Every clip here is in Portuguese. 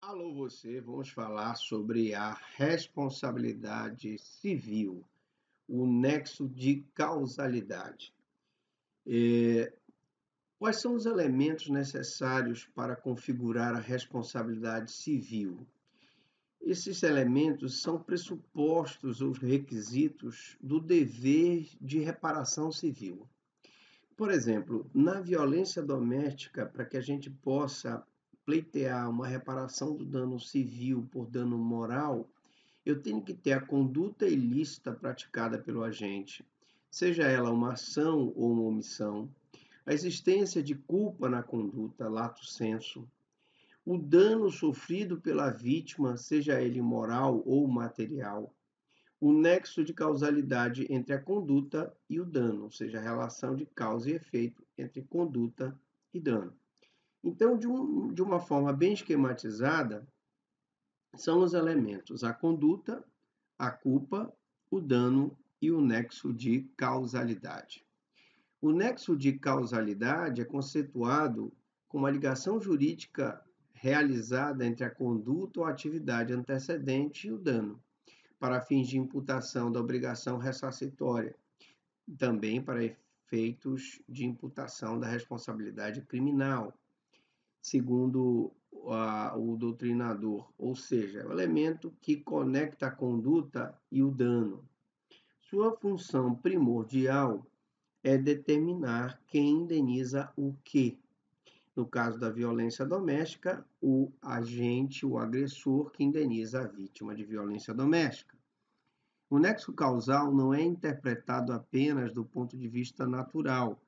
Alô você, vamos falar sobre a responsabilidade civil, o nexo de causalidade. Quais são os elementos necessários para configurar a responsabilidade civil? Esses elementos são pressupostos ou requisitos do dever de reparação civil. Por exemplo, na violência doméstica, para que a gente possa pleitear uma reparação do dano civil por dano moral, eu tenho que ter a conduta ilícita praticada pelo agente, seja ela uma ação ou uma omissão, a existência de culpa na conduta, lato sensu, o dano sofrido pela vítima, seja ele moral ou material, o nexo de causalidade entre a conduta e o dano, ou seja, a relação de causa e efeito entre conduta e dano. Então, de uma forma bem esquematizada, são os elementos a conduta, a culpa, o dano e o nexo de causalidade. O nexo de causalidade é conceituado como a ligação jurídica realizada entre a conduta ou atividade antecedente e o dano, para fins de imputação da obrigação ressarcitória, também para efeitos de imputação da responsabilidade criminal, segundo o doutrinador, ou seja, o elemento que conecta a conduta e o dano. Sua função primordial é determinar quem indeniza o quê. No caso da violência doméstica, o agente, o agressor, que indeniza a vítima de violência doméstica. O nexo causal não é interpretado apenas do ponto de vista natural,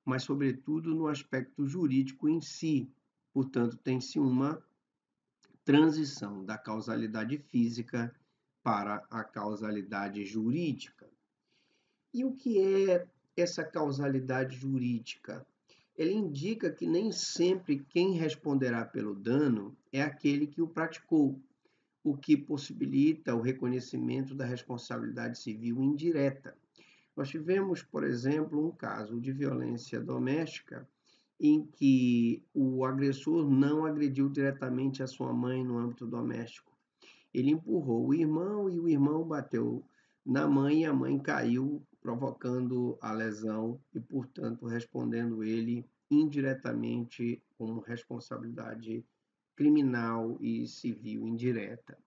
mas, sobretudo, no aspecto jurídico em si. Portanto, tem-se uma transição da causalidade física para a causalidade jurídica. E o que é essa causalidade jurídica? Ele indica que nem sempre quem responderá pelo dano é aquele que o praticou, o que possibilita o reconhecimento da responsabilidade civil indireta. Nós tivemos, por exemplo, um caso de violência doméstica em que o agressor não agrediu diretamente a sua mãe no âmbito doméstico. Ele empurrou o irmão e o irmão bateu na mãe e a mãe caiu, provocando a lesão e, portanto, respondendo ele indiretamente com responsabilidade criminal e civil indireta.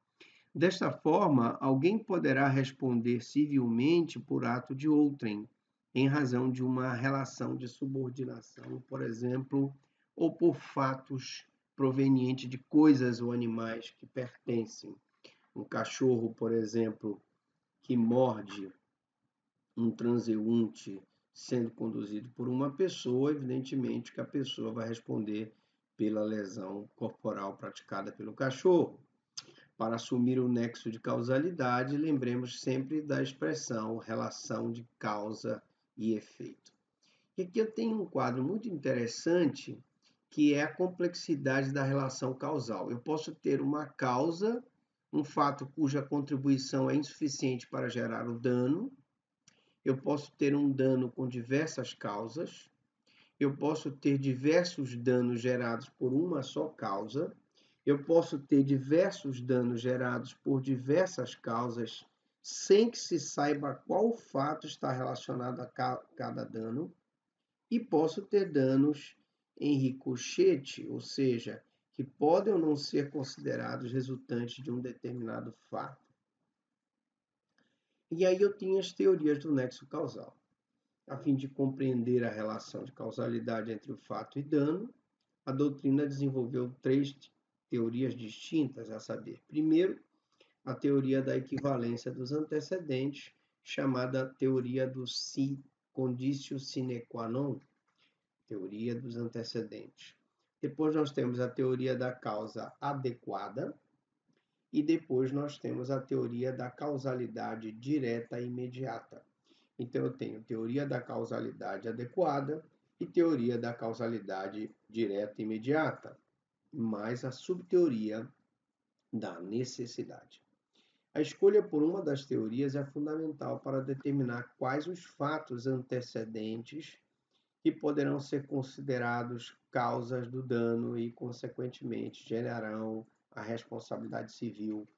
Desta forma, alguém poderá responder civilmente por ato de outrem, em razão de uma relação de subordinação, por exemplo, ou por fatos provenientes de coisas ou animais que pertencem. Um cachorro, por exemplo, que morde um transeunte sendo conduzido por uma pessoa, evidentemente que a pessoa vai responder pela lesão corporal praticada pelo cachorro. Para assumir o nexo de causalidade, lembremos sempre da expressão relação de causa e efeito. E aqui eu tenho um quadro muito interessante, que é a complexidade da relação causal. Eu posso ter uma causa, um fato cuja contribuição é insuficiente para gerar o dano. Eu posso ter um dano com diversas causas. Eu posso ter diversos danos gerados por uma só causa. Eu posso ter diversos danos gerados por diversas causas, sem que se saiba qual fato está relacionado a cada dano. E posso ter danos em ricochete, ou seja, que podem ou não ser considerados resultantes de um determinado fato. E aí eu tenho as teorias do nexo causal. A fim de compreender a relação de causalidade entre o fato e dano, a doutrina desenvolveu três teorias distintas, a saber, primeiro, a teoria da equivalência dos antecedentes, chamada teoria do conditio sine qua non, teoria dos antecedentes. Depois nós temos a teoria da causa adequada e depois nós temos a teoria da causalidade direta e imediata. Então eu tenho teoria da causalidade adequada e teoria da causalidade direta e imediata, mais a subteoria da necessidade. A escolha por uma das teorias é fundamental para determinar quais os fatos antecedentes que poderão ser considerados causas do dano e, consequentemente, gerarão a responsabilidade civil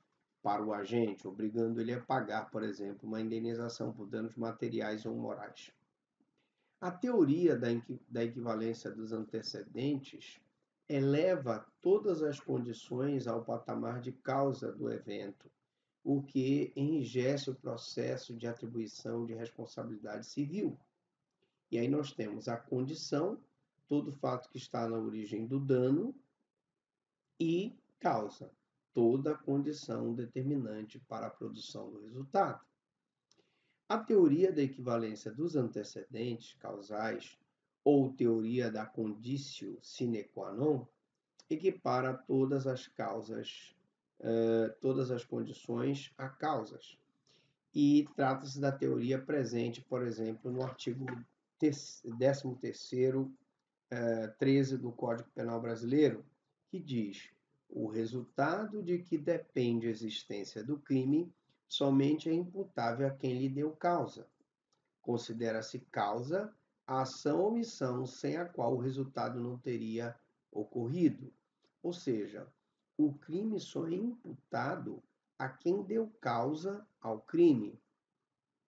para o agente, obrigando ele a pagar, por exemplo, uma indenização por danos materiais ou morais. A teoria da equivalência dos antecedentes eleva todas as condições ao patamar de causa do evento, o que enrijece o processo de atribuição de responsabilidade civil. E aí nós temos a condição, todo fato que está na origem do dano, e causa, toda condição determinante para a produção do resultado. A teoria da equivalência dos antecedentes causais, ou teoria da conditio sine qua non, equipara todas as causas, todas as condições a causas. E trata-se da teoria presente, por exemplo, no artigo 13º, 13 do Código Penal Brasileiro, que diz: o resultado de que depende a existência do crime somente é imputável a quem lhe deu causa. Considera-se causa a ação ou omissão sem a qual o resultado não teria ocorrido. Ou seja, o crime só é imputado a quem deu causa ao crime.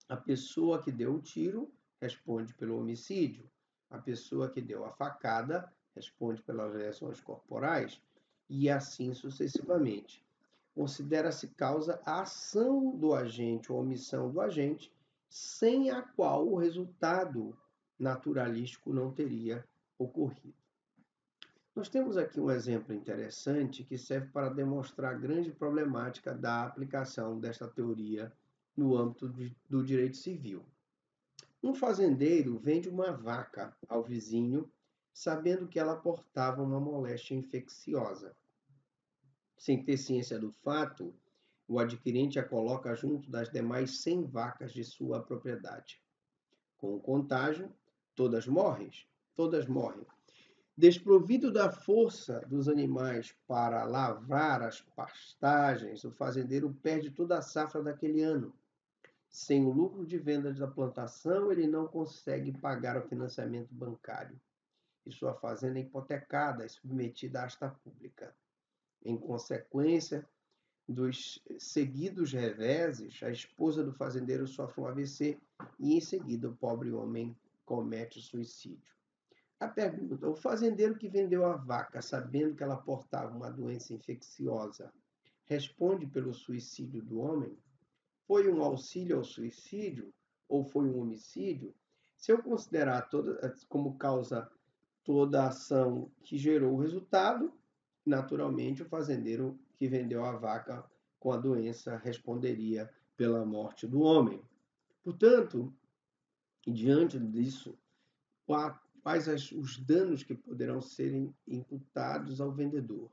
A pessoa que deu o tiro responde pelo homicídio. A pessoa que deu a facada responde pelas lesões corporais e assim sucessivamente. Considera-se causa a ação do agente ou omissão do agente, sem a qual o resultado naturalístico não teria ocorrido. Nós temos aqui um exemplo interessante que serve para demonstrar a grande problemática da aplicação desta teoria no âmbito do direito civil. Um fazendeiro vende uma vaca ao vizinho, sabendo que ela portava uma moléstia infecciosa. Sem ter ciência do fato, o adquirente a coloca junto das demais 100 vacas de sua propriedade. Com o contágio, todas morrem. Desprovido da força dos animais para lavrar as pastagens, o fazendeiro perde toda a safra daquele ano. Sem o lucro de venda da plantação, ele não consegue pagar o financiamento bancário. E sua fazenda é hipotecada e submetida à asta pública. Em consequência dos seguidos reveses, a esposa do fazendeiro sofre um AVC e, em seguida, o pobre homem comete suicídio. A pergunta: o fazendeiro que vendeu a vaca sabendo que ela portava uma doença infecciosa responde pelo suicídio do homem? Foi um auxílio ao suicídio ou foi um homicídio? Se eu considerar como causa toda a ação que gerou o resultado, naturalmente o fazendeiro que vendeu a vaca com a doença responderia pela morte do homem. Portanto, diante disso, quais os danos que poderão ser imputados ao vendedor?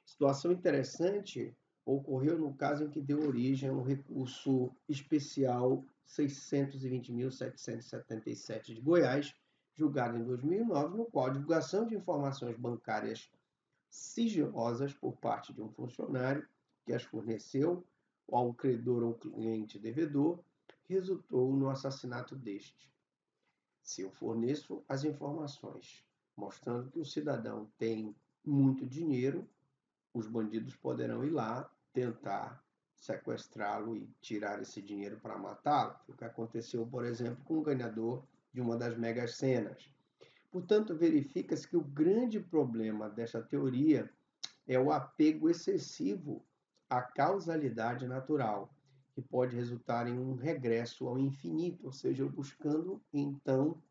Situação interessante ocorreu no caso em que deu origem ao recurso especial 620.777 de Goiás, julgado em 2009, no qual a divulgação de informações bancárias sigilosas por parte de um funcionário que as forneceu ao credor ou cliente devedor resultou no assassinato deste. Se eu forneço as informações mostrando que o cidadão tem muito dinheiro, os bandidos poderão ir lá tentar sequestrá-lo e tirar esse dinheiro para matá-lo. O que aconteceu, por exemplo, com o ganhador de uma das megas-senas. Portanto, verifica-se que o grande problema desta teoria é o apego excessivo à causalidade natural, que pode resultar em um regresso ao infinito, ou seja, buscando, então,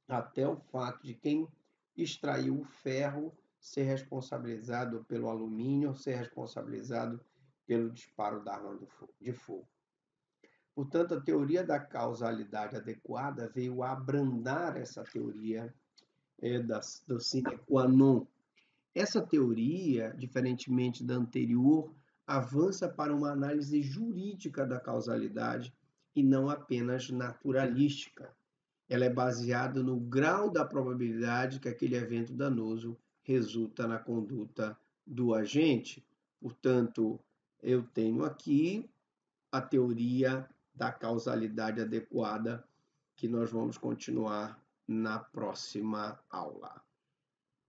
até o fato de quem extraiu o ferro ser responsabilizado pelo alumínio, ser responsabilizado pelo disparo da arma de fogo. Portanto, a teoria da causalidade adequada veio abrandar essa teoria do sine qua non. Essa teoria, diferentemente da anterior, avança para uma análise jurídica da causalidade e não apenas naturalística. Ela é baseada no grau da probabilidade que aquele evento danoso resulta na conduta do agente. Portanto, eu tenho aqui a teoria da causalidade adequada, que nós vamos continuar na próxima aula.